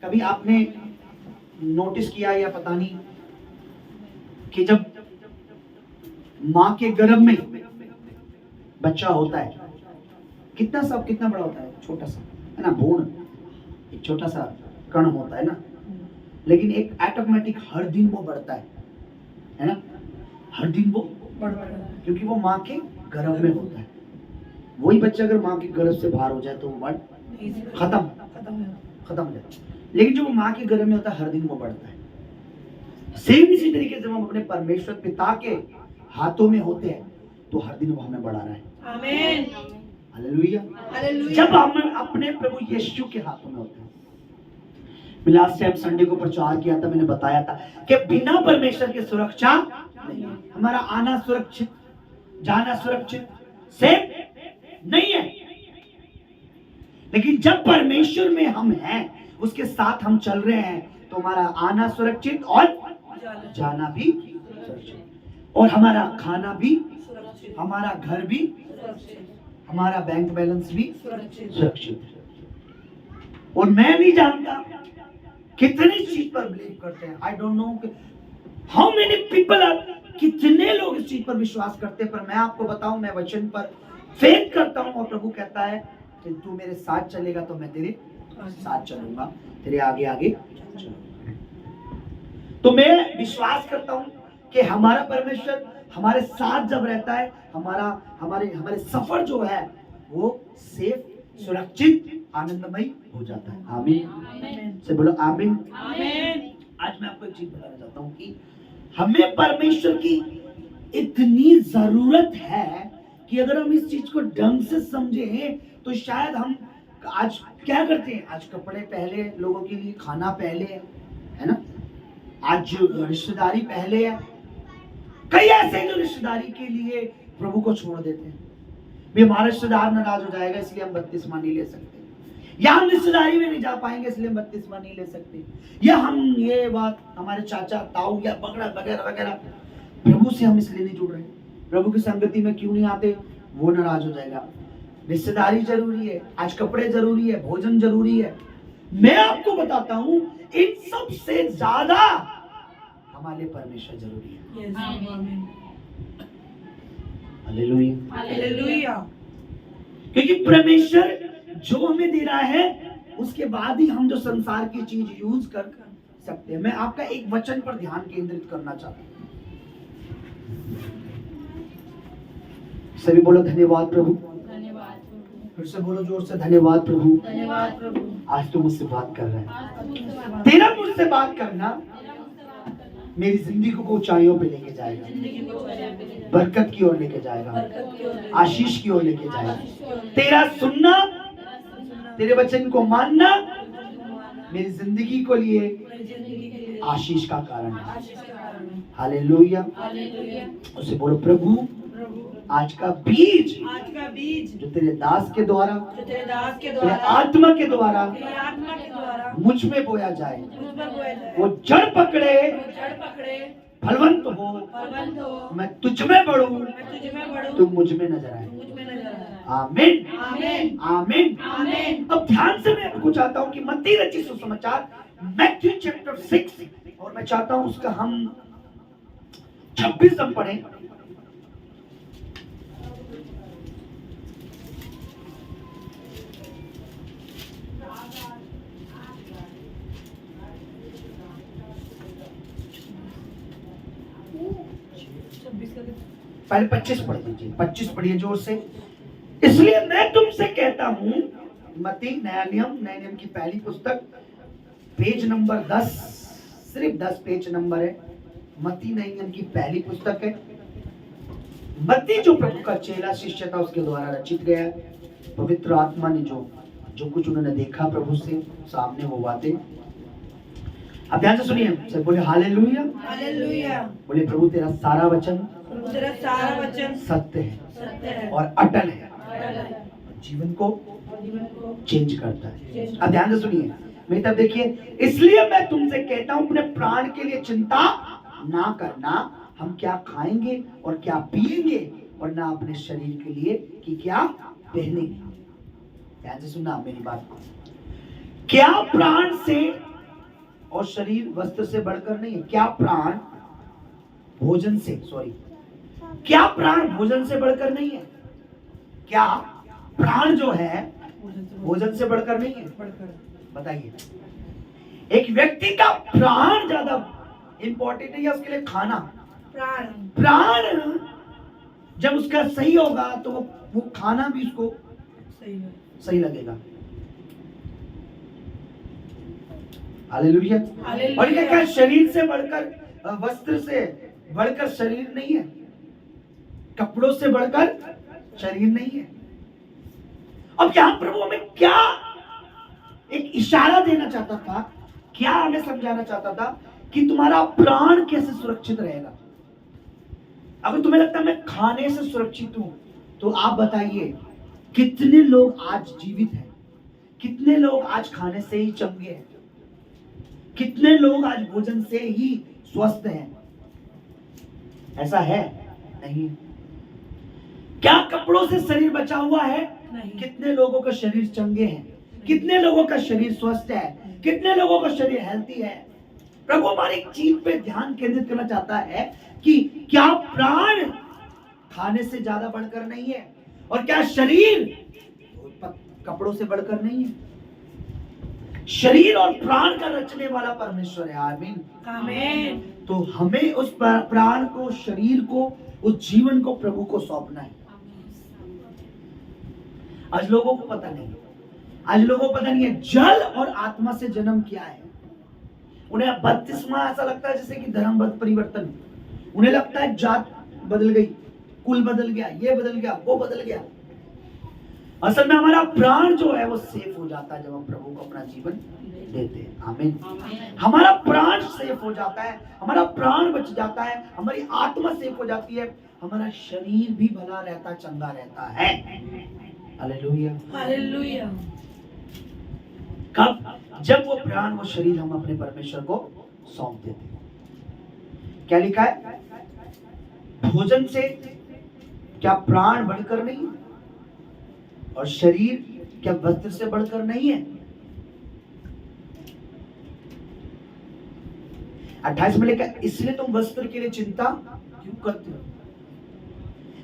कभी आपने नोटिस किया या पता नहीं कि जब माँ के गर्भ में बच्चा होता है, कितना बड़ा होता है, छोटा सा है ना, भ्रूण, एक छोटा सा कण होता है ना, लेकिन एक ऑटोमेटिक हर दिन वो बढ़ता है ना, हर दिन वो बढ़ता है क्योंकि वो माँ के गर्भ में होता है। वही बच्चा अगर माँ के गर्भ से बाहर हो जाए तो वो बढ़ खत्म हो जाता है, लेकिन जो माँ के गर्भ में होता है हर दिन वो बढ़ता है। सेम इसी तरीके से हम अपने परमेश्वर पिता के हाथों में होते हैं तो हर दिन वो हमें बढ़ा रहा है। आमीन, हालेलुया। हालेलुया। जब हम अपने प्रभु यीशु के हाथों में होते हैं, लास्ट टाइम संडे को प्रचार किया था, मैंने बताया था कि बिना परमेश्वर की सुरक्षा नहीं, हमारा आना सुरक्षित, जाना सुरक्षित सेफ नहीं है। लेकिन जब परमेश्वर में हम हैं, उसके साथ हम चल रहे हैं, तो हमारा आना सुरक्षित और जाना भी सुरक्षित, और हमारा खाना भी हमारा घर भी हमारा बैंक बैलेंस भी सुरक्षित है। और मैं नहीं जानता कितने चीज पर बिलीव करते हैं, I don't know how many people are, कितने लोग इस चीज पर विश्वास करते हैं, पर मैं आपको बताऊं, मैं वचन पर फेथ करता हूं, और प्रभु कहता है कि तू मेरे साथ चलेगा तो मैं तेरे साथ चलूंगा, तेरे आगे आगे चलूंगा। तो मैं विश्वास करता हूं कि हमारा परमेश्वर हमारे साथ जब रहता है, हमारे सफर जो है वो सेफ, सुरक्षित, आनंदमय हो जाता है। आमीन से बोलो आमीन। आज मैं आपको एक चीज बताना चाहता हूँ कि हमें परमेश्वर की इतनी जरूरत है कि अगर हम इस चीज को ढंग से समझें तो शायद हम आज क्या करते हैं, आज कपड़े पहले, लोगों के लिए खाना पहले है ना, आज रिश्तेदारी पहले है। कई ऐसे जो रिश्तेदारी के लिए प्रभु को छोड़ देते हैं, भी हमारा रिश्तेदार नाराज हो जाएगा इसलिए हम बपतिस्मा नहीं ले सकते, या हम रिश्तेदारी में नहीं जा पाएंगे इसलिए हम बपतिस्मा नहीं ले सकते, या हम ये बात हमारे चाचा ताऊ या बगड़ा वगैरह वगैरह, प्रभु से हम इसलिए नहीं जुड़ रहे, प्रभु की संगति में क्यों नहीं आते, वो नाराज हो जाएगा। रिश्तेदारी जरूरी है, आज कपड़े जरूरी है, भोजन जरूरी है। मैं आपको बताता हूं इन सब से ज्यादा हमारे लिए परमेश्वर जरूरी है। Hallelujah, hallelujah. क्योंकि परमेश्वर जो हमें दे रहा है उसके बाद ही हम जो संसार की चीज यूज कर सकते हैं। मैं आपका एक वचन पर ध्यान केंद्रित करना चाहता हूं। सभी बोलो धन्यवाद प्रभु। फिर से बोलो जोर से, धन्यवाद प्रभु। धन्यवाद प्रभु। आज तू मुझसे बात कर रहा है, तेरा मुझसे बात करना मेरी जिंदगी को ऊंचाइयों पे लेके जाएगा, बरकत की ओर लेके जाएगा, आशीष की ओर लेके जाएगा। तेरा सुनना, तेरे वचन को मानना मेरी जिंदगी को लिए आशीष का कारण है। हालेलुया। उसे बोलो प्रभु आज का बीज जो तेरे दास के द्वारा, तेरे आत्मा के द्वारा मुझ में बोया जाए, वो जड़ पकड़े, फलवंत हो, मैं तुझ में बढ़ूं, तुम मुझ में नजर आए। आमीन आमीन आमीन। अब ध्यान से मैं आपको चाहता हूं कि मत्ती रचित सुसमाचार मैथ्यू चैप्टर 6, और मैं चाहता हूं उसका हम 26 हम पढ़ें। पहले 25 पढ़ दीजिए, 25 पढ़िए जोर से। इसलिए मैं तुमसे कहता हूं, मत्ती नया नियम की पहली पुस्तक, पेज नंबर 10, सिर्फ 10 पेज नंबर है। मत्ती नए नियम की पहली पुस्तक है। मत्ती जो प्रभु का चेला शिष्य था उसके द्वारा रचित गया है। पवित्र आत्मा ने जो कुछ उन्होंने देखा प्रभु से सामने, वो बातें अब ध्यान से सुनिए। सब बोले हालेलुया। हालेलुया। बोले प्रभु तेरा सारा वचन सत्य है और अटल है, जीवन को चेंज करता है। अब ध्यान से सुनिए, मेरी तरफ देखिए। इसलिए मैं तुमसे कहता हूं अपने प्राण के लिए चिंता ना करना, हम क्या खाएंगे और क्या पिएंगे, और ना अपने शरीर के लिए कि क्या पहनेंगे। ध्यान से सुनना मेरी बात को। क्या प्राण से और शरीर वस्त्र से बढ़कर नहीं है। क्या प्राण भोजन से क्या प्राण भोजन से बढ़कर नहीं है? क्या प्राण जो है भोजन से बढ़कर नहीं है? बताइए। एक व्यक्ति का प्राण ज्यादा इंपॉर्टेंट है या उसके लिए खाना? प्राण जब उसका सही होगा तो वो खाना भी उसको सही लगेगा। हालेलुया। और क्या शरीर से बढ़कर वस्त्र से बढ़कर शरीर नहीं है? कपड़ों से बढ़कर शरीर नहीं है? अब यहाँ प्रभु हमें क्या एक इशारा देना चाहता था, क्या हमें समझाना चाहता था कि तुम्हारा प्राण कैसे सुरक्षित रहेगा। अगर तुम्हें लगता है मैं खाने से सुरक्षित हूं, तो आप बताइए कितने लोग आज जीवित हैं, कितने लोग आज खाने से ही चंगे हैं, कितने लोग आज भोजन से ही स्वस्थ हैं? ऐसा है नहीं। क्या कपड़ों से शरीर बचा हुआ है? नहीं। कितने लोगों का शरीर चंगे हैं, कितने लोगों का शरीर स्वस्थ है, कितने लोगों का शरीर हेल्थी है? प्रभु हमारी एक चीज पे ध्यान केंद्रित करना चाहता है कि क्या प्राण खाने से ज्यादा बढ़कर नहीं है, और क्या शरीर कपड़ों से बढ़कर नहीं है? शरीर और प्राण का रचने वाला परमेश्वर है। आमीन आमीन। तो हमें उस प्राण को, शरीर को, उस जीवन को प्रभु को सौंपना है। आज लोगों को पता नहीं, आज लोगों को पता नहीं है जल और आत्मा से जन्म क्या है। उन्हें बपतिस्मा ऐसा लगता है जैसे कि धर्म परिवर्तन। उन्हें लगता है जात बदल गई, कुल बदल गया, ये बदल गया, वो बदल गया। असल में हमारा प्राण जो है वो सेफ हो जाता है जब हम प्रभु को अपना जीवन देते हैं। आमीन। हमारा प्राण सेफ हो जाता है, हमारा प्राण बच जाता है, हमारी आत्मा सेफ हो जाती है, हमारा शरीर भी भला रहता, चंगा रहता है। Hallelujah hallelujah. कब? जब वो प्राण, वो शरीर हम अपने परमेश्वर को सौंप देते हैं। क्या लिखा है? भोजन से क्या प्राण बढ़कर नहीं, और शरीर क्या वस्त्र से बढ़कर नहीं है? 28 में लिखा, इसलिए तुम वस्त्र के लिए चिंता क्यों करते हो?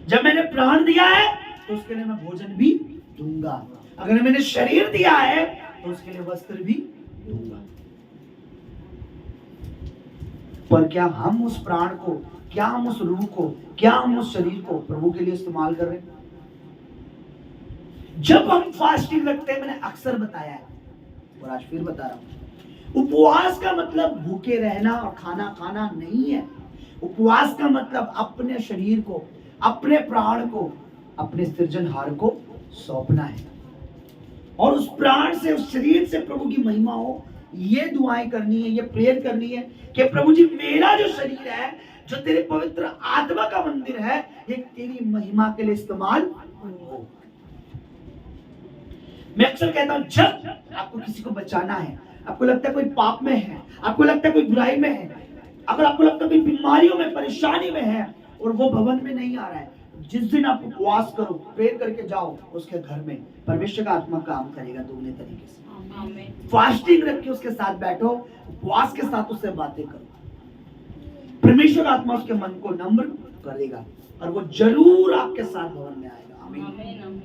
जब मैंने प्राण दिया है तो उसके लिए मैं भोजन भी दूंगा। अगर मैंने शरीर दिया है तो उसके लिए वस्त्र भी दूंगा। पर क्या हम उस प्राण को, क्या हम उस रूह को, क्या हम उस शरीर को प्रभु के लिए इस्तेमाल कर रहे हैं? जब हम फास्टिंग रखते हैं, मैंने अक्सर बताया है और आज फिर बता रहा हूं, उपवास का मतलब भूखे रहना और खाना खाना नहीं है। उपवास का मतलब अपने शरीर को, अपने प्राण को, अपने सृजनहार को सौंपना है, और उस प्राण से, उस शरीर से प्रभु की महिमा हो। ये दुआएं करनी है, ये प्रेयर करनी है कि प्रभु जी मेरा जो शरीर है, जो तेरे पवित्र आत्मा का मंदिर है, ये तेरी महिमा के लिए इस्तेमाल हो। मैं अक्सर कहता हूं, जब आपको किसी को बचाना है, आपको लगता है कोई पाप में है, आपको लगता है कोई बुराई में है, अगर आपको लगता है कोई बीमारियों में, परेशानी में है और वो भवन में नहीं आ रहा है, जिस दिन आप उपवास करो, प्रेयर करके जाओ उसके घर में, परमेश्वर का आत्मा काम करेगा दुगने तरीके से। फास्टिंग रख के उसके साथ बैठो, उपवास के साथ उससे बातें करो, परमेश्वर का आत्मा उसके मन को नम्र करेगा और वो जरूर आपके साथ भवन में आएगा। आमीन।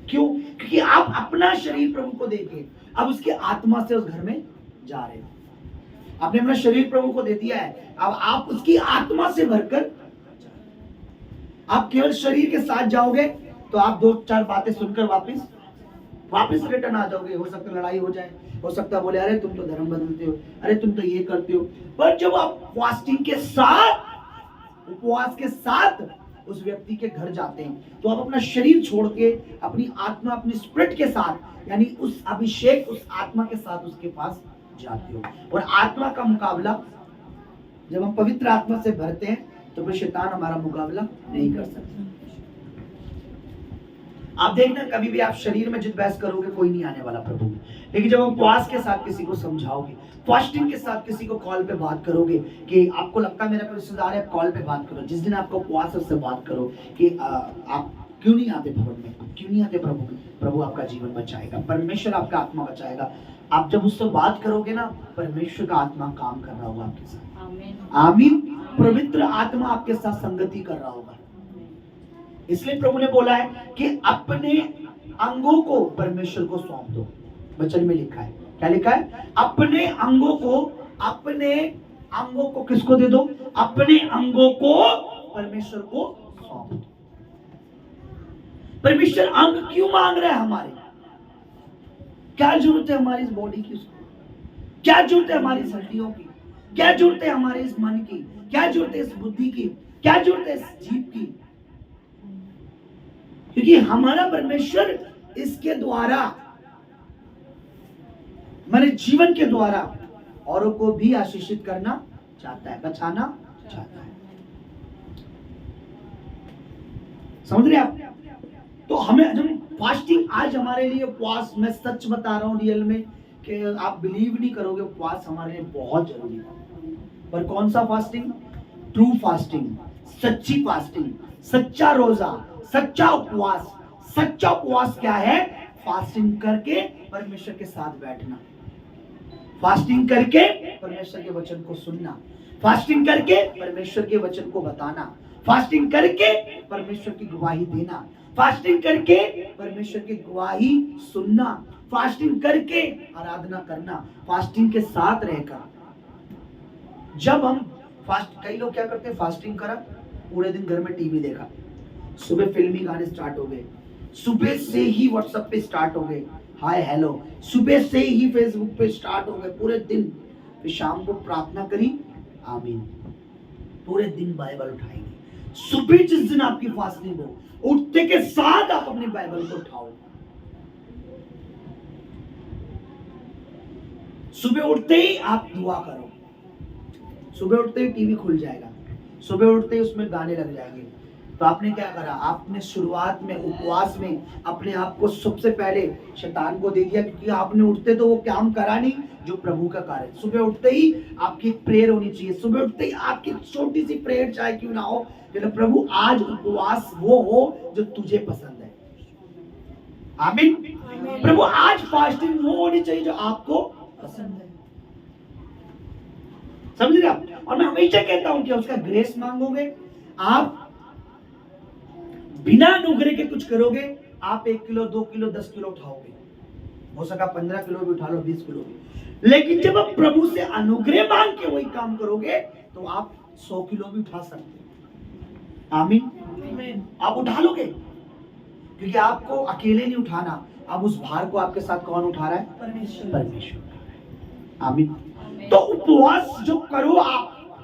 क्यों? क्योंकि आप अपना शरीर प्रभु को देके अब उसकी आत्मा से उस घर में जा रहे हो। आपने अपना शरीर प्रभु को दे दिया है, अब आप उसकी आत्मा से भरकर, आप केवल शरीर के साथ जाओगे तो आप 2-4 बातें सुनकर वापस रिटर्न आ जाओगे। हो सकता है लड़ाई हो जाए, हो सकता है बोले अरे तुम तो धर्म बदलते हो, अरे तुम तो ये करते हो। पर जब आप फास्टिंग के साथ, उपवास के साथ उस व्यक्ति के घर जाते हैं, तो आप अपना शरीर छोड़ के अपनी आत्मा, अपनी स्पिरिट के साथ, यानी उस अभिषेक, उस आत्मा के साथ उसके पास जाते हो। और आत्मा का मुकाबला जब हम पवित्र आत्मा से भरते हैं तो फिर शैतान हमारा मुकाबला नहीं कर सकता। आप देखना, कभी भी आप शरीर में जिद बहस करोगे कोई नहीं आने वाला प्रभु में। लेकिन जब आप उपवास के साथ किसी को समझाओगे, फास्टिंग के साथ किसी को कॉल पे बात करोगे कि आपको लगता है मेरा कोई रिश्तेदार है, कॉल पे बात करो। जिस दिन आपका उपवास है उससे बात करो कि आप क्यों नहीं आते भवन में, क्यों नहीं आते प्रभु में? प्रभु आपका जीवन बचाएगा, परमेश्वर आपका आत्मा बचाएगा। आप जब उससे बात करोगे ना, परमेश्वर का आत्मा काम कर रहा होगा आपके साथ। आमीन। पवित्र आत्मा आपके साथ संगति कर रहा होगा। इसलिए प्रभु ने बोला है कि अपने अंगों को परमेश्वर को सौंप दो। वचन में लिखा है, क्या लिखा है? अपने अंगों को किसको दे दो? अपने अंगों को परमेश्वर को सौंप दो। परमेश्वर अंग क्यों मांग रहा है हमारे? क्या जरूरत है हमारी इस बॉडी की? उसको क्या जरूरत है हमारी इस हड्डियों की? क्या जरूरत है हमारे इस मन की? क्या जरूरत है इस बुद्धि की? क्या जरूरत है इस जीभ की? क्योंकि हमारा परमेश्वर इसके द्वारा, हमारे जीवन के द्वारा औरों को भी आशीषित करना चाहता है, बचाना चाहता है। समझ रहे आप? तो हमें जब फास्टिंग, आज हमारे लिए उपवास, मैं सच बता रहा हूं रियल में, कि आप बिलीव नहीं करोगे, उपवास हमारे लिए बहुत जरूरी है। पर कौन सा फास्टिंग? ट्रू फास्टिंग, सच्ची फास्टिंग, सच्चा रोजा, सच्चा उपवास। सच्चा उपवास क्या है? फास्टिंग करके परमेश्वर के साथ बैठना, फास्टिंग करके परमेश्वर के वचन को सुनना, फास्टिंग करके परमेश्वर के वचन को बताना, फास्टिंग करके परमेश्वर की गवाही देना, फास्टिंग करके परमेश्वर की गवाही सुनना, फास्टिंग करके आराधना करना, फास्टिंग के साथ रहकर। जब हम फास्ट, कई लोग क्या करते हैं, फास्टिंग करा, पूरे दिन घर में टीवी देखा, सुबह फिल्मी गाने स्टार्ट हो गए, सुबह से ही व्हाट्सएप पे स्टार्ट हो गए, हाय हेलो, सुबह से ही फेसबुक पे स्टार्ट हो गए पूरे दिन। फिर शाम को प्रार्थना करी, आमीन, पूरे दिन बाइबल उठाएंगे। सुबह जिस दिन आपकी फास्टिंग हो, उठते के साथ आप अपनी बाइबल को उठाओ। सुबह उठते ही आप दुआ करो, सुबह उठते ही टीवी खुल जाएगा, सुबह उठते ही उसमें गाने लग जाएंगे। तो आपने क्या करा? आपने शुरुआत में उपवास में अपने आप को सबसे पहले शैतान को दे दिया, क्योंकि आपने उठते तो वो काम करा नहीं जो प्रभु का कार्य। सुबह उठते ही आपकी प्रेयर होनी चाहिए, सुबह उठते ही आपकी छोटी सी प्रेयर चाहे क्यों ना हो, कि प्रभु आज उपवास वो हो जो तुझे पसंद है। आमीन। प्रभु आज फास्टिंग वो होनी चाहिए जो आपको पसंद है। समझ रहे आप? और मैं हमेशा कहता हूं कि उसका ग्रेस मांगोगे, आप बिना अनुग्रह के कुछ करोगे, आप 1 किलो 2 किलो 10 किलो उठाओगे, हो सका 15 किलो भी उठा लो, 20 किलो भी। लेकिन जब आप प्रभु से अनुग्रह मांग के वही काम करोगे, तो आप 100 किलो भी उठा सकते हो। आमीन। आप उठा लोगे, क्योंकि आपको अकेले नहीं उठाना, अब उस भार को आपके साथ कौन उठा रहा है? परमेश्वर। आमीन। तो उपवास जो करो आप,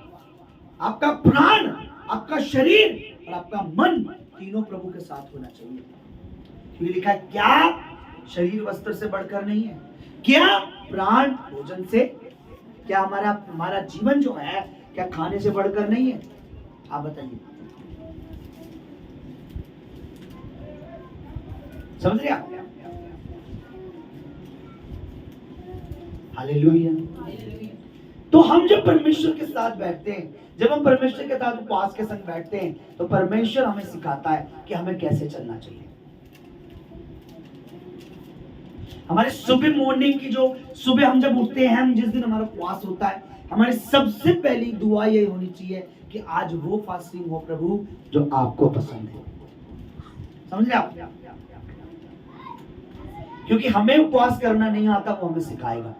आपका प्राण, आपका शरीर और आपका मन तीनों प्रभु के साथ होना चाहिए। क्योंकि लिखा है, क्या शरीर वस्त्र से बढ़कर नहीं है? क्या प्राण भोजन से? क्या हमारा जीवन जो है, क्या खाने से बढ़कर नहीं है? आप बताइए, समझ रहे आप? हालेलुया। तो हम जब परमेश्वर के साथ बैठते हैं, जब हम परमेश्वर के साथ उपवास के संग बैठते हैं, तो परमेश्वर हमें सिखाता है कि हमें कैसे चलना चाहिए। हमारे सुबह मॉर्निंग की जो सुबह हम जब उठते हैं, हम जिस दिन हमारा उपवास होता है, हमारी सबसे पहली दुआ ये होनी चाहिए कि आज वो फास्टिंग हो प्रभु जो आपको पसंद है। समझ रहे आप? क्योंकि हमें उपवास करना नहीं आता, वो हमें सिखाएगा।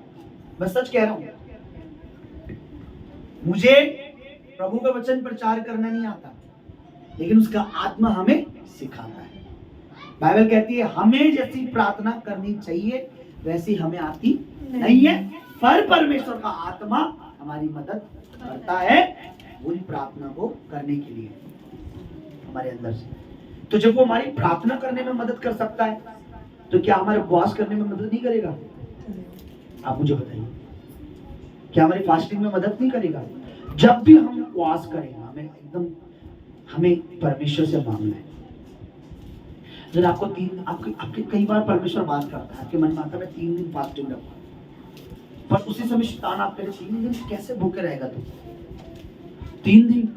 मैं सच कह रहा हूं, मुझे प्रभु का वचन प्रचार करना नहीं आता, लेकिन उसका आत्मा हमें सिखाता है। बाइबल कहती है हमें जैसी प्रार्थना करनी चाहिए वैसी हमें आती नहीं है, पर परमेश्वर का आत्मा हमारी मदद करता है उन प्रार्थना को करने के लिए हमारे अंदर से। तो जब वो हमारी प्रार्थना करने में मदद कर सकता है, तो क्या हमारे उपवास करने में मदद नहीं करेगा? आप मुझे बताइए, क्या हमारी फास्टिंग में मदद नहीं करेगा? जब भी हम उपवास करेंगे, हमें परमेश्वर से मांगना है। अगर आपको आपके कई बार परमेश्वर बात करता है, आपके मन में आता है मैं 3 दिन फास्टिंग रखूं, पर उसी समय शैतान आप कह रहे 3 दिन कैसे भूखे रहेगा तू? 3 दिन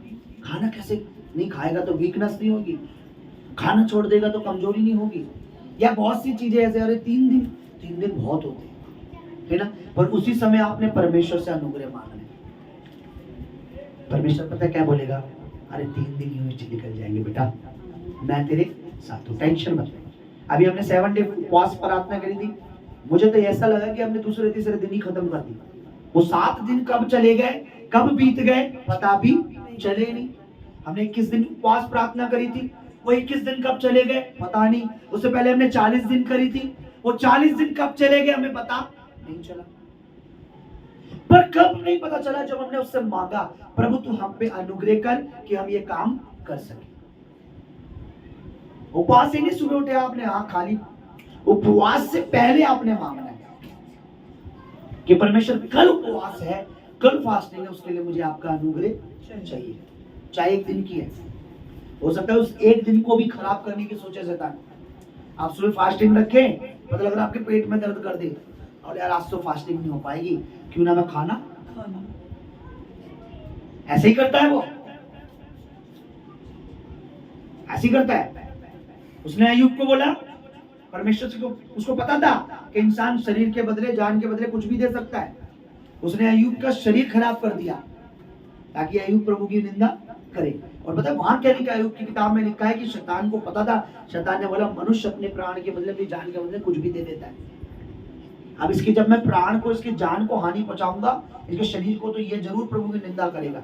खाना कैसे नहीं खाएगा तो वीकनेस नहीं होगी? खाना छोड़ देगा तो कमजोरी नहीं होगी, या बहुत सी चीजें ऐसे, अरे 3 दिन बहुत होते हैं, है ना। पर उसी समय आपने परमेश्वर से अनुग्रह मांगना है। परमेश्वर पता है क्या बोलेगा, अरे 3 दिन यूं ही निकल जाएंगे बेटा, मैं तेरे साथ हूं, टेंशन मत ले। अभी हमने 7 डे उपवास प्रार्थना करी थी, मुझे तो ऐसा लगा कि हमने दूसरे तीसरे दिन ही खत्म कर दी। वो 7 दिन कब चले गए, कब बीत गए पता भी चले नहीं। हमने 21 दिन उपवास प्रार्थना करी थी, वो 21 दिन कब चले गए पता नहीं। उससे पहले हमने 40 दिन करी थी, वो 40 दिन कब चले गए हमें पता नहीं चला। पर कब नहीं पता चला, जब हमने उससे मांगा, प्रभु तू हम पे अनुग्रह कर कि हम ये काम कर सके। उपवास ही नहीं सुबह उठे आपने आंख खाली, उपवास से पहले आपने मांगना है कि परमेश्वर कल उपवास है, कल फास्टिंग है, उसके लिए मुझे आपका अनुग्रह चाहिए, चाहे 1 दिन की है। हो सकता है उस 1 दिन को भी खराब करने की सोचे शैतान। आप सुबह फास्टिंग रखें, मतलब अगर आपके पेट में दर्द कर दे और यार आज तो फास्टिंग नहीं हो पाएगी, क्यों ना मैं खाना, ऐसे ही करता है वो, ऐसे ही करता है। उसने अय्यूब को बोला, परमेश्वर से उसको पता था कि इंसान शरीर के बदले, जान के बदले कुछ भी दे सकता है। उसने अय्यूब का शरीर खराब कर दिया ताकि अय्यूब प्रभु की निंदा करे। और पता है वहां क्या लिखा है, अय्यूब की किताब में लिखा है कि शैतान को पता था, शैतान ने बोला मनुष्य अपने प्राण के बदले, अपनी जान के बदले कुछ भी दे देता है। अब इसकी जब मैं प्राण को, इसकी जान को हानि पहुंचाऊंगा, इसके शरीर को, तो ये जरूर प्रभु की निंदा करेगा।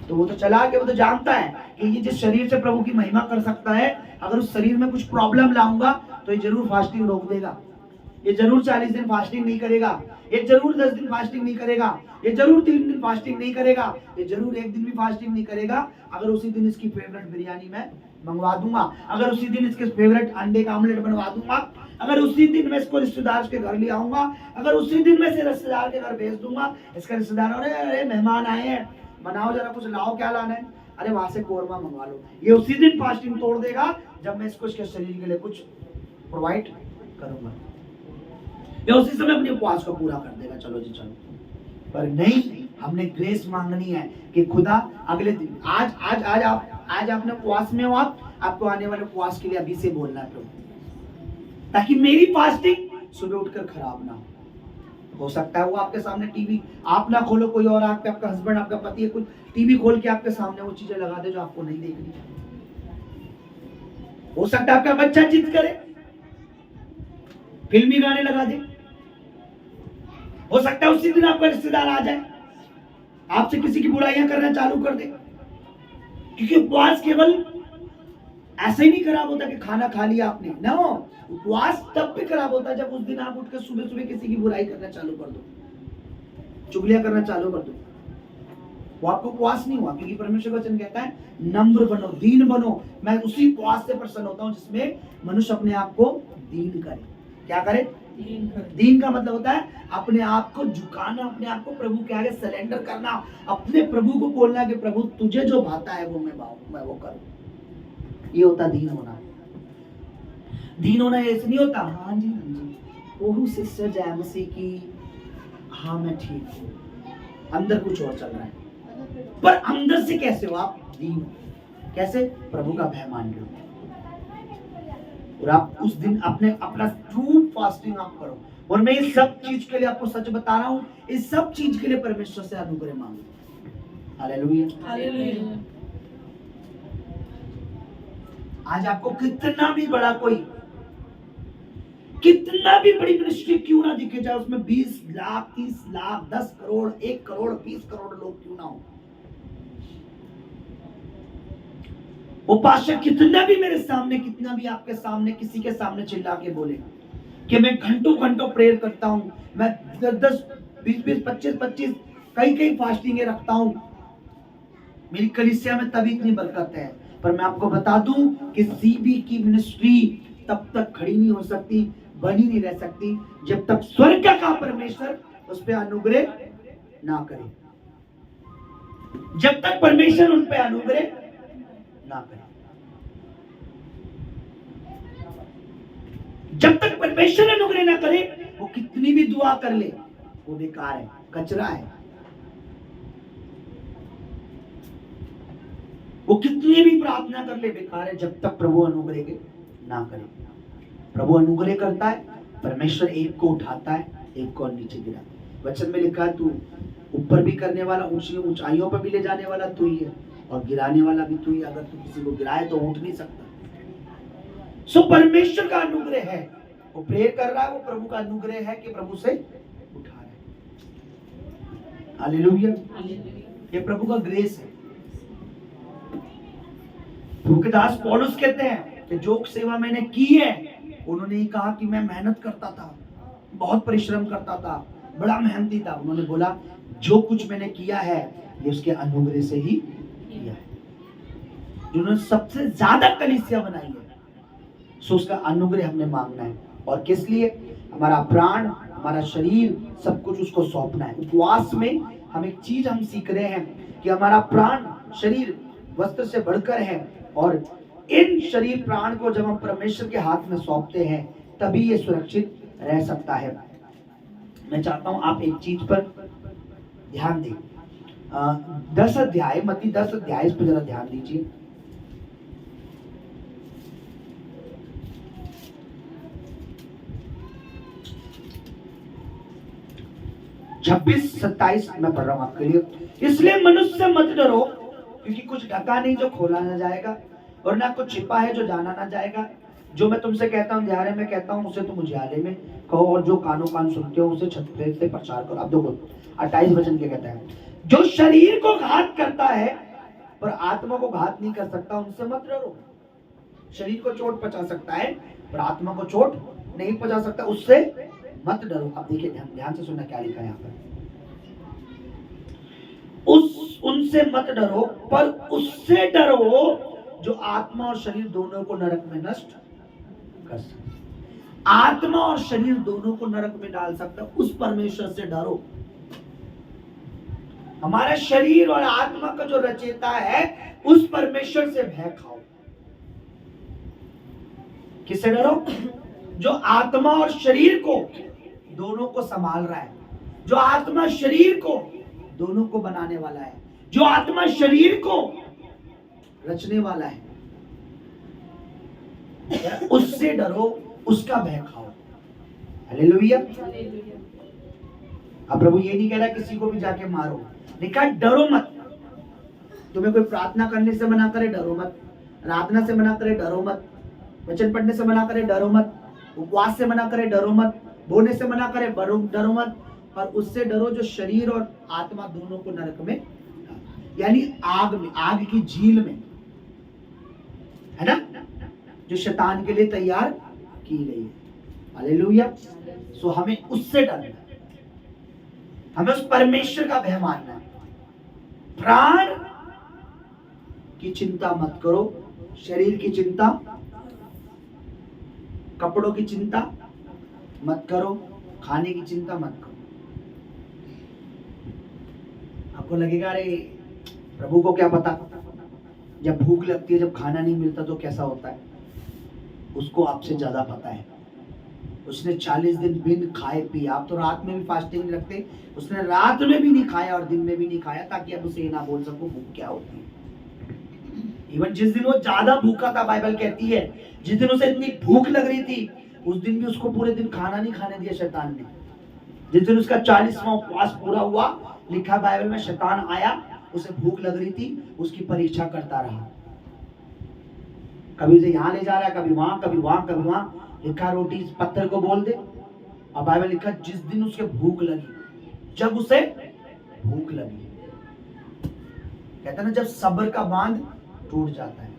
तो वो तो चला के, वो तो जानता है कि ये जिस शरीर से प्रभु की महिमा कर सकता है, अगर उस शरीर में कुछ प्रॉब्लम लाऊंगा तो ये जरूर फास्टिंग रोक देगा, ये जरूर 40 दिन फास्टिंग नहीं करेगा, ये जरूर 10 दिन फास्टिंग नहीं करेगा, ये जरूर 3 दिन फास्टिंग नहीं करेगा, ये जरूर 1 दिन भी फास्टिंग नहीं करेगा। अगर उसी दिन इसकी फेवरेट बिरयानी मैं मंगवा दूंगा, अगर उसी दिन इसके फेवरेट अंडे का ऑमलेट बनवा दूंगा, अगर उसी दिन मैं इसको रिश्तेदार के घर ले आऊंगा, अगर उसी दिन मैं इसे रिश्तेदार के घर भेज दूंगा, इसका रिश्तेदार, अरे मेहमान आए हैं, बनाओ जरा कुछ, लाओ क्या लाना है, अरे वहां से कोरमा मंगवा लो, ये उसी दिन फास्टिंग तोड़ देगा जब मैं इसको इसके शरीर के लिए कुछ प्रोवाइड करूंगा, या उसी समय अपने उपवास को पूरा कर देगा, चलो जी चलो। पर नहीं, हमने ग्रेस मांगनी है कि खुदा अगले दिन, आज आपने उपवास में हो, आपको आने वाले उपवास के लिए अभी से बोलना है प्रभु, ताकि मेरी फास्टिंग सुबह उठकर खराब ना हो सकता है वो आपके सामने टीवी आप ना खोलो, कोई और आपका हस्बैंड, आपका पति है, कुछ टीवी खोल के आपके सामने वो चीजें लगा दे जो आपको नहीं देखनी। हो सकता है आपका बच्चा जिद करे, फिल्मी गाने लगा दे। हो सकता है उसी दिन आपका रिश्तेदार आ जाए, आपसे किसी की बुराइयां करना चालू कर दे। क्योंकि उपवास केवल ऐसे ही नहीं खराब होता कि खाना खा लिया आपने, ना, उपवास तब भी खराब होता है जब उस दिन आप उठकर सुबह सुबह किसी की बुराई करना चालू कर दो, चुगलियां करना चालू कर दो, वो आपको उपवास नहीं हुआ। क्योंकि परमेश्वर वचन कहता है नम्र बनो, दीन बनो, मैं उसी उपवास से प्रसन्न होता हूं जिसमें मनुष्य अपने आप को दीन करे। क्या करे? दीन का मतलब होता है अपने आप को झुकाना, अपने आप को प्रभु के आगे सरेंडर करना, अपने प्रभु को बोलना कि प्रभु तुझे जो भाता है वो मैं वो करूं। ये होता दीन होना। दीन होना ऐसे नहीं होता हाँ जी ओह सिस्टर जय मसीह की, हाँ मैं ठीक हूँ, अंदर कुछ और चल रहा है। पर अंदर से कैसे हो आप दीन हो? कैसे? प्रभु का भय मान लो और आप उस दिन अपना ट्रू फास्टिंग आप करो। और मैं इस सब चीज के लिए आपको सच बता रहा हूँ, इस सब चीज के लिए परमेश्वर से अनुग्रह मांगो। Hallelujah hallelujah. आज आपको कितना भी बड़ा कोई, कितना भी बड़ी मिनिस्ट्री क्यों ना दिखे, चाहे उसमें 20 लाख 30 लाख 10 करोड़ 1 करोड़ 20 करोड़ लोग क्यों ना हो, वो पास्टर कितना भी मेरे सामने, कितना भी आपके सामने, किसी के सामने चिल्ला के बोले कि मैं घंटों घंटों प्रेयर करता हूं, मैं 10 20 25 कई फास्टिंगें रखता हूं, मेरी कलीसिया में तभी इतनी बरकत है। पर मैं आपको बता दूं कि सीबी की मिनिस्ट्री तब तक खड़ी नहीं हो सकती, बनी नहीं रह सकती जब तक स्वर्ग का परमेश्वर उस पर अनुग्रह ना करे, जब तक परमेश्वर उन पे अनुग्रह ना करे, जब तक परमेश्वर अनुग्रह ना करे, वो कितनी भी दुआ कर ले वो बेकार है, कचरा है। वो कितनी भी प्रार्थना कर ले बेकार है जब तक प्रभु अनुग्रह के ना करे। प्रभु अनुग्रह करता है, परमेश्वर एक को उठाता है, एक को नीचे गिराता है। वचन में लिखा है, तू ऊपर भी करने वाला, ऊंची ऊंचाइयों पर भी ले जाने वाला तू ही है, और गिराने वाला भी तू ही। अगर तू किसी को गिराए तो उठ नहीं सकता। सो परमेश्वर का अनुग्रह है, वो प्रेयर कर रहा है, वो प्रभु का अनुग्रह है कि प्रभु से उठा रहा है। हालेलुया, ये प्रभु का ग्रेस है। प्रभु के दास पौलुस कहते हैं कि जो सेवा मैंने की है, उन्होंने ही कहा कि मैं मेहनत करता था, बहुत परिश्रम करता था, बड़ा मेहनती था। उन्होंने बोला जो कुछ मैंने किया है ये उसके अनुग्रह से ही किया है। जिन्होंने सबसे ज्यादा कलीसिया बनाई है, सो उसका अनुग्रह हमने मांगना है। और किस लिए? हमारा प्राण, हमारा शरीर, सब कुछ उसको सौंपना है। उपवास में हम एक चीज हम सीख रहे हैं कि हमारा प्राण, शरीर वस्त्र से बढ़कर है, और इन शरीर प्राण को जब हम परमेश्वर के हाथ में सौंपते हैं तभी ये सुरक्षित रह सकता है। मैं चाहता हूं आप एक चीज पर ध्यान दें। 10 अध्याय, मत्ती 10 अध्याय, इस पर जरा ध्यान दीजिए। छब्बीस 27 मैं पढ़ रहा हूं आपके लिए। इसलिए मनुष्य से मत डरो, क्योंकि कुछ ढका नहीं जो खोला ना जाएगा, और ना कुछ छिपा है जो जाना ना जाएगा। जो मैं तुमसे कहता हूँ ध्यान में कहता हूँ, उसे तुम उजाले में कहो, और जो कानों कान सुनते हो उसे छत से प्रचार करो। अब देखो 28 वचन क्या कहता है, जो शरीर को घात करता है पर आत्मा को घात नहीं कर सकता, उनसे मत डरो। शरीर को चोट पहुंचा सकता है पर आत्मा को चोट नहीं पहुंचा सकता, उससे मत डरो। अब देखिए ध्यान से सुनना क्या लिखा है यहाँ पर। उनसे मत डरो, पर उससे डरो जो आत्मा और शरीर दोनों को नरक में नष्ट कर सकता। आत्मा और शरीर दोनों को नरक में डाल सकता, उस परमेश्वर से डरो। हमारा शरीर और आत्मा का जो रचयिता है, उस परमेश्वर से भय खाओ। किससे डरो? जो आत्मा और शरीर को दोनों को संभाल रहा है, जो आत्मा शरीर को दोनों को बनाने वाला है, जो आत्मा शरीर को रचने वाला है, उससे डरो, उसका भय खाओ। हालेलुया। अब प्रभु ये नहीं कह रहा किसी को भी जाके मारो, लिखा डरो मत। तुम्हें कोई प्रार्थना करने से मना करे, डरो मत। आराधना से मना करे, डरो मत। वचन पढ़ने से मना करे, डरो मत। उपवास से मना करे, डरो मत। बोने से मना करे, डरो मत। पर उससे डरो जो शरीर और आत्मा दोनों को नरक में, यानी आग में, आग की झील में, है ना, जो शैतान के लिए तैयार की गई है। हालेलुया। सो हमें उससे डरना है, हमें उस परमेश्वर का भय मानना है। प्राण की चिंता मत करो, शरीर की चिंता, कपड़ों की चिंता मत करो, खाने की चिंता मत करो। आपको लगेगा अरे प्रभु को क्या पता, जब भूख लगती है, जब खाना नहीं मिलता तो कैसा होता है। उसको आपसे ज्यादा पता है। उसने 40 दिन बिन खाए पिए, आप तो रात में भी फास्टिंग नहीं रखते, उसने रात में भी नहीं खाया और दिन में भी नहीं खाया, ताकि अब उसे ये ना बोल सको भूख क्या होती है। इवन जिस दिन वो ज्यादा भूखा था, बाइबल कहती है जिस दिन उसे इतनी भूख लग रही थी, उस दिन भी उसको पूरे दिन खाना नहीं खाने दिया शैतान ने। जिस दिन उसका 40वां उपवास पूरा हुआ, लिखा बाइबल में, शैतान आया, उसे भूख लग रही थी, उसकी परीक्षा करता रहा। कभी उसे यहाँ ले जा रहा है, कभी वहां, कभी वहां, कभी वहां। लिखा रोटी इस पत्थर को बोल दे। और बाइबल लिखा जिस दिन उसे भूख लगी, जब उसे भूख लगी, कहता ना जब सब्र का बांध टूट जाता है,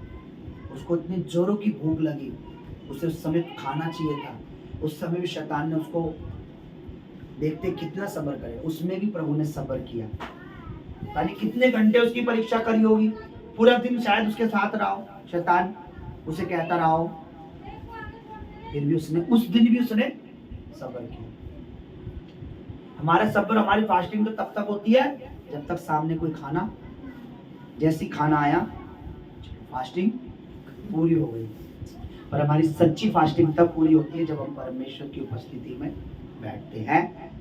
उसको इतनी जोरों की भूख लगी, उसे उस समय खाना चाहिए था। उस समय भी शैतान ने उसको देखते कितना सब्र करे, उसमें भी प्रभु ने सब्र किया। यानी कितने घंटे उसकी परीक्षा करी होगी, पूरा दिन शायद उसके साथ रहा हो, शैतान उसे कहता रहा हो, फिर भी उसने उस दिन भी उसने सब्र किया। हमारा सब्र, हमारी फास्टिंग तो तब तक होती है जब तक सामने कोई खाना, जैसी खाना आया फास्टिंग पूरी हो गई। पर हमारी सच्ची फास्टिंग तब पूरी होती है जब हम परमेश्वर की उपस्थिति में बैठते हैं,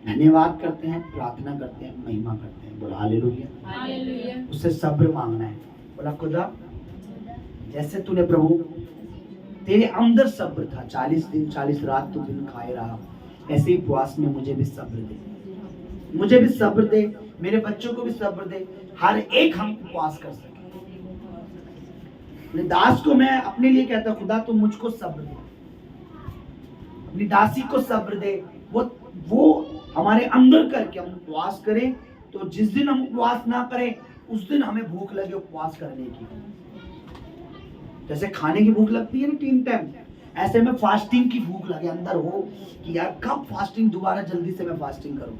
धन्यवाद करते हैं, प्रार्थना करते हैं, महिमा करते हैं। बोलो हालेलुया। हालेलुया। उससे सब्र मांगना है। बोला खुदा जैसे तूने प्रभु तेरे अंदर सब्र था, 40 दिन 40 रात तू दिन खाए रहा, ऐसे ही उपवास में मुझे भी सब्र दे, मुझे भी सब्र दे, मेरे बच्चों को भी सब्र दे, हर एक हम उपवास कर सके। अपने दास को मैं अपने लिए कहता हूं, खुदा तू मुझको सब्र दे, अपनी दासी को सब्र दे, वो हमारे अंदर करके हम उपवास करें। तो जिस दिन हम उपवास ना करें उस दिन हमें भूख लगे उपवास करने की। जैसे खाने की भूख लगती है ना 3 टाइम, ऐसे में फास्टिंग की भूख लगे अंदर हो कि यार कब फास्टिंग, दोबारा जल्दी से मैं फास्टिंग करूं।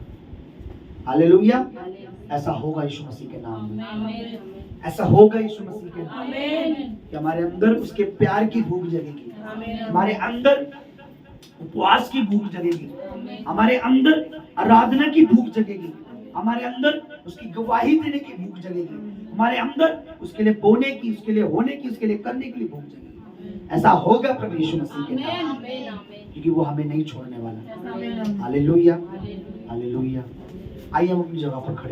हालेलुया। ऐसा होगा यीशु मसीह के नाम में, ऐसा होगा यीशु मसीह के नाम में कि हमारे अंदर उसके प्यार की भूख जगेगी, हमारे अंदर उपवास की भूख जगेगी, हमारे अंदर आराधना की भूख जगेगी, हमारे अंदर उसकी गवाही देने की भूख जगेगी, हमारे अंदर उसके लिए बोने की, उसके लिए होने की, उसके लिए करने के लिए भूख जगेगी। ऐसा होगा प्रभु यीशु मसीह के नाम में, क्योंकि वो हमें नहीं छोड़ने वाला। Hallelujah, hallelujah. आइए हम अपनी जगह पर खड़े